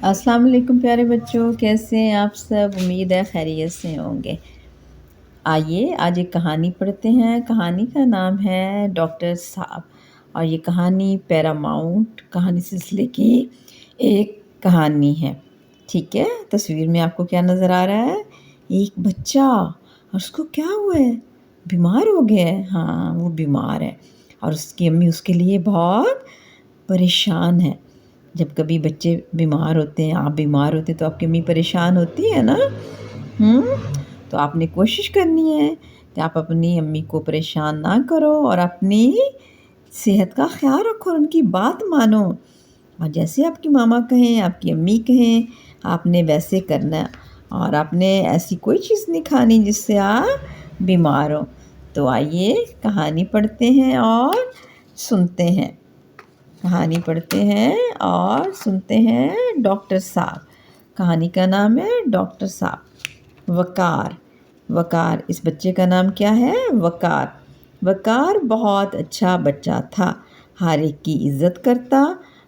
السلام علیکم پیارے بچوں، کیسے ہیں آپ سب؟ امید ہے خیریت سے ہوں گے۔ آئیے آج ایک کہانی پڑھتے ہیں۔ کہانی کا نام ہے ڈاکٹر صاحب، اور یہ کہانی پیراماؤنٹ کہانی سلسلے کی ایک کہانی ہے۔ ٹھیک ہے، تصویر میں آپ کو کیا نظر آ رہا ہے؟ ایک بچہ، اور اس کو کیا ہوا ہے؟ بیمار ہو گیا ہے۔ ہاں، وہ بیمار ہے اور اس کی امی اس کے لیے بہت پریشان ہے۔ جب کبھی بچے بیمار ہوتے ہیں، آپ بیمار ہوتے ہیں تو آپ کی امی پریشان ہوتی ہے نا۔ تو آپ نے کوشش کرنی ہے کہ آپ اپنی امی کو پریشان نہ کرو اور اپنی صحت کا خیال رکھو، ان کی بات مانو، اور جیسے آپ کی ماما کہیں، آپ کی امی کہیں، آپ نے ویسے کرنا، اور آپ نے ایسی کوئی چیز نہیں کھانی جس سے آپ بیمار ہو۔ تو آئیے کہانی پڑھتے ہیں اور سنتے ہیں۔ کہانی پڑھتے ہیں اور سنتے ہیں ڈاکٹر صاحب۔ کہانی کا نام ہے ڈاکٹر صاحب۔ وقار، وقار اس بچے کا نام کیا ہے؟ وقار۔ وقار بہت اچھا بچہ تھا، ہر ایک کی عزت کرتا،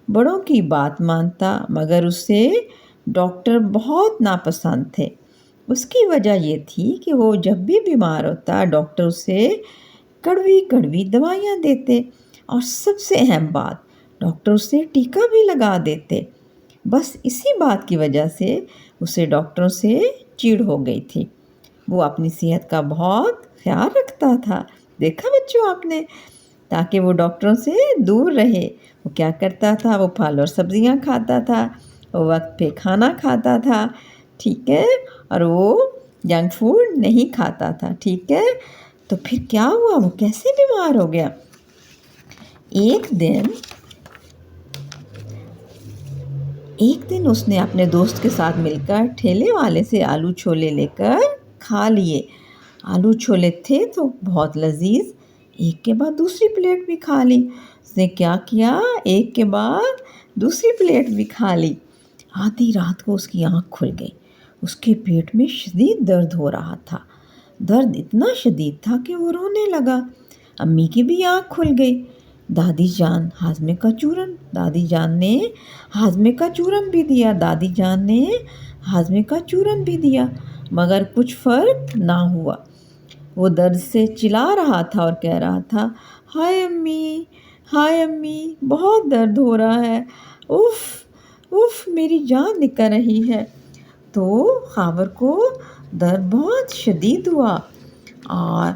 بڑوں کی بات مانتا، مگر اسے ڈاکٹر بہت ناپسند تھے۔ اس کی وجہ یہ تھی کہ وہ جب بھی بیمار ہوتا ڈاکٹر اسے کڑوی کڑوی دوائیاں دیتے، اور سب سے اہم بات، ڈاکٹر اسے ٹیکا بھی لگا دیتے۔ بس اسی بات کی وجہ سے اسے ڈاکٹروں سے چڑ ہو گئی تھی۔ وہ اپنی صحت کا بہت خیال رکھتا تھا، دیکھا بچوں آپ نے، تاکہ وہ ڈاکٹروں سے دور رہے۔ وہ کیا کرتا تھا؟ وہ پھل اور سبزیاں کھاتا تھا، وہ وقت پہ کھانا کھاتا تھا، ٹھیک ہے، اور وہ جنک فوڈ نہیں کھاتا تھا، ٹھیک ہے۔ تو پھر کیا ہوا؟ وہ کیسے بیمار ہو گیا؟ ایک دن اس نے اپنے دوست کے ساتھ مل کر ٹھیلے والے سے آلو چھولے لے کر کھا لیے۔ آلو چھولے تھے تو بہت لذیذ، ایک کے بعد دوسری پلیٹ بھی کھا لی۔ اس نے کیا کیا؟ ایک کے بعد دوسری پلیٹ بھی کھا لی۔ آدھی رات کو اس کی آنکھ کھل گئی، اس کے پیٹ میں شدید درد ہو رہا تھا۔ درد اتنا شدید تھا کہ وہ رونے لگا۔ امی کی بھی آنکھ کھل گئی۔ دادی جان ہاضمے کا چورن، دادی جان نے ہاضمے کا چورن بھی دیا، دادی جان نے ہاضمے کا چورن بھی دیا، مگر کچھ فرق نہ ہوا۔ وہ درد سے چلا رہا تھا اور کہہ رہا تھا، ہائے امی، ہائے امی، بہت درد ہو رہا ہے، اف اف، میری جان نکل رہی ہے۔ تو خاور کو درد بہت شدید ہوا اور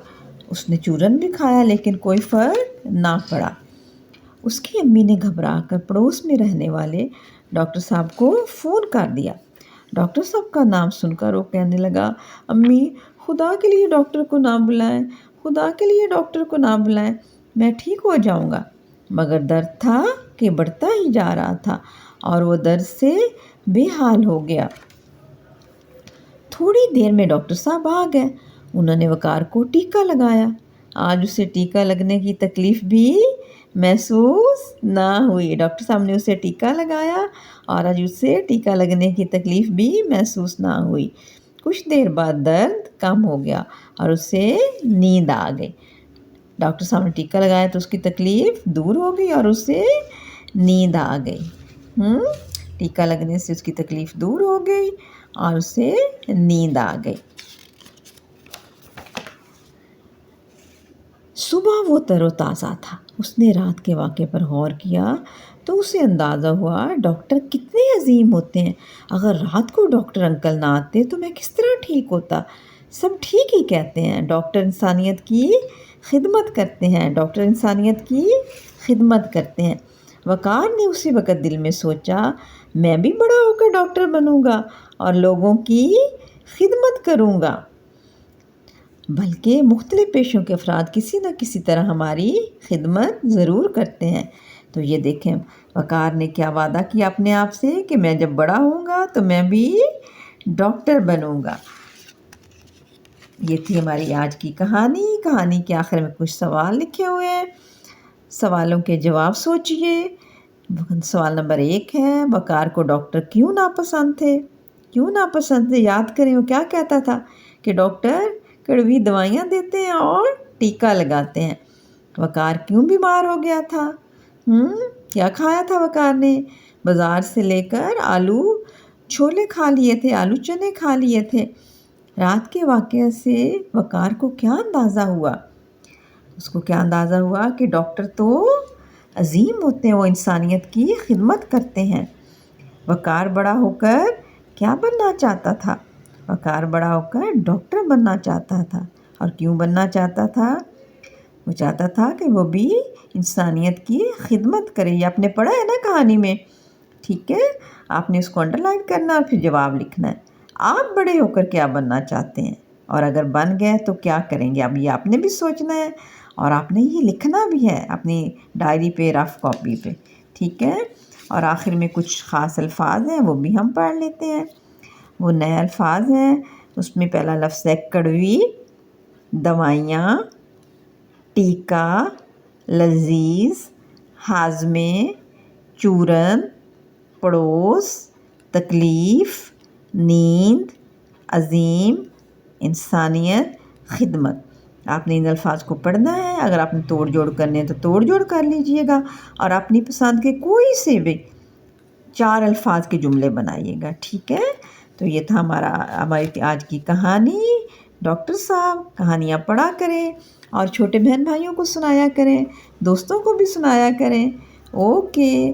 اس نے چورن بھی کھایا، لیکن کوئی فرق نہ پڑا۔ اس کی امی نے گھبرا کر پڑوس میں رہنے والے ڈاکٹر صاحب کو فون کر دیا۔ ڈاکٹر صاحب کا نام سن کر وہ کہنے لگا، امی، خدا کے لیے ڈاکٹر کو نہ بلائیں، خدا کے لیے ڈاکٹر کو نہ بلائیں، میں ٹھیک ہو جاؤں گا۔ مگر درد تھا کہ بڑھتا ہی جا رہا تھا اور وہ درد سے بے حال ہو گیا۔ تھوڑی دیر میں ڈاکٹر صاحب آ گئے۔ انہوں نے وقار کو ٹیکا لگایا۔ آج اسے ٹیکا لگنے کی تکلیف بھی محسوس نہ ہوئی۔ ڈاکٹر صاحب نے اسے ٹیکا لگایا اور آج اسے ٹیکا لگنے کی تکلیف بھی محسوس نہ ہوئی۔ کچھ دیر بعد درد کم ہو گیا اور اسے نیند آ گئی۔ ڈاکٹر صاحب نے ٹیکا لگایا تو اس کی تکلیف دور ہو گئی اور اسے نیند آ گئی۔ ٹیکا لگنے سے اس کی تکلیف دور ہو گئی اور اسے نیند آ گئی۔ صبح وہ تر و تازہ تھا۔ اس نے رات کے واقعے پر غور کیا تو اسے اندازہ ہوا ڈاکٹر کتنے عظیم ہوتے ہیں۔ اگر رات کو ڈاکٹر انکل نہ آتے تو میں کس طرح ٹھیک ہوتا۔ سب ٹھیک ہی کہتے ہیں، ڈاکٹر انسانیت کی خدمت کرتے ہیں، ڈاکٹر انسانیت کی خدمت کرتے ہیں۔ وقار نے اسی وقت دل میں سوچا، میں بھی بڑا ہو کر ڈاکٹر بنوں گا اور لوگوں کی خدمت کروں گا۔ بلکہ مختلف پیشوں کے افراد کسی نہ کسی طرح ہماری خدمت ضرور کرتے ہیں۔ تو یہ دیکھیں، وقار نے کیا وعدہ کیا اپنے آپ سے کہ میں جب بڑا ہوں گا تو میں بھی ڈاکٹر بنوں گا۔ یہ تھی ہماری آج کی کہانی۔ کہانی کے آخر میں کچھ سوال لکھے ہوئے ہیں، سوالوں کے جواب سوچئے۔ سوال نمبر 1 ہے، وقار کو ڈاکٹر کیوں ناپسند تھے؟ کیوں ناپسند تھے؟ یاد کریں، وہ کیا کہتا تھا کہ ڈاکٹر کڑوی دوائیاں دیتے ہیں اور ٹیکا لگاتے ہیں۔ وقار کیوں بیمار ہو گیا تھا؟ کیا کھایا تھا وقار نے؟ بازار سے لے کر آلو چھولے کھا لیے تھے، آلو چنے کھا لیے تھے۔ رات کے واقعے سے وقار کو کیا اندازہ ہوا؟ اس کو کیا اندازہ ہوا کہ ڈاکٹر تو عظیم ہوتے ہیں، وہ انسانیت کی خدمت کرتے ہیں۔ وقار بڑا ہو کر کیا بننا چاہتا تھا؟ وقار بڑا ہو کر ڈاکٹر بننا چاہتا تھا۔ اور کیوں بننا چاہتا تھا؟ وہ چاہتا تھا کہ وہ بھی انسانیت کی خدمت کرے۔ یہ آپ نے پڑھا ہے نا کہانی میں، ٹھیک ہے؟ آپ نے اس کو انڈر لائن کرنا اور پھر جواب لکھنا ہے۔ آپ بڑے ہو کر کیا بننا چاہتے ہیں؟ اور اگر بن گئے تو کیا کریں گے؟ اب یہ آپ نے بھی سوچنا ہے اور آپ نے یہ لکھنا بھی ہے اپنی ڈائری پہ، رف کاپی پہ، ٹھیک ہے؟ اور آخر میں کچھ خاص الفاظ ہیں، وہ بھی ہم پڑھ لیتے ہیں۔ وہ نئے الفاظ ہیں، اس میں پہلا لفظ ہے کڑوی، دوائیاں، ٹیکا، لذیذ، ہاضمے، چورن، پڑوس، تکلیف، نیند، عظیم، انسانیت، خدمت۔ آپ نے ان الفاظ کو پڑھنا ہے۔ اگر آپ نے توڑ جوڑ کرنے ہیں تو توڑ جوڑ کر لیجئے گا، اور اپنی پسند کے کوئی سے بھی 4 الفاظ کے جملے بنائیے گا، ٹھیک ہے؟ تو یہ تھا ہماری آج کی کہانی۔ ڈاکٹر صاحب کہانیاں پڑھا کریں اور چھوٹے بہن بھائیوں کو سنایا کریں، دوستوں کو بھی سنایا کریں۔ اوکے۔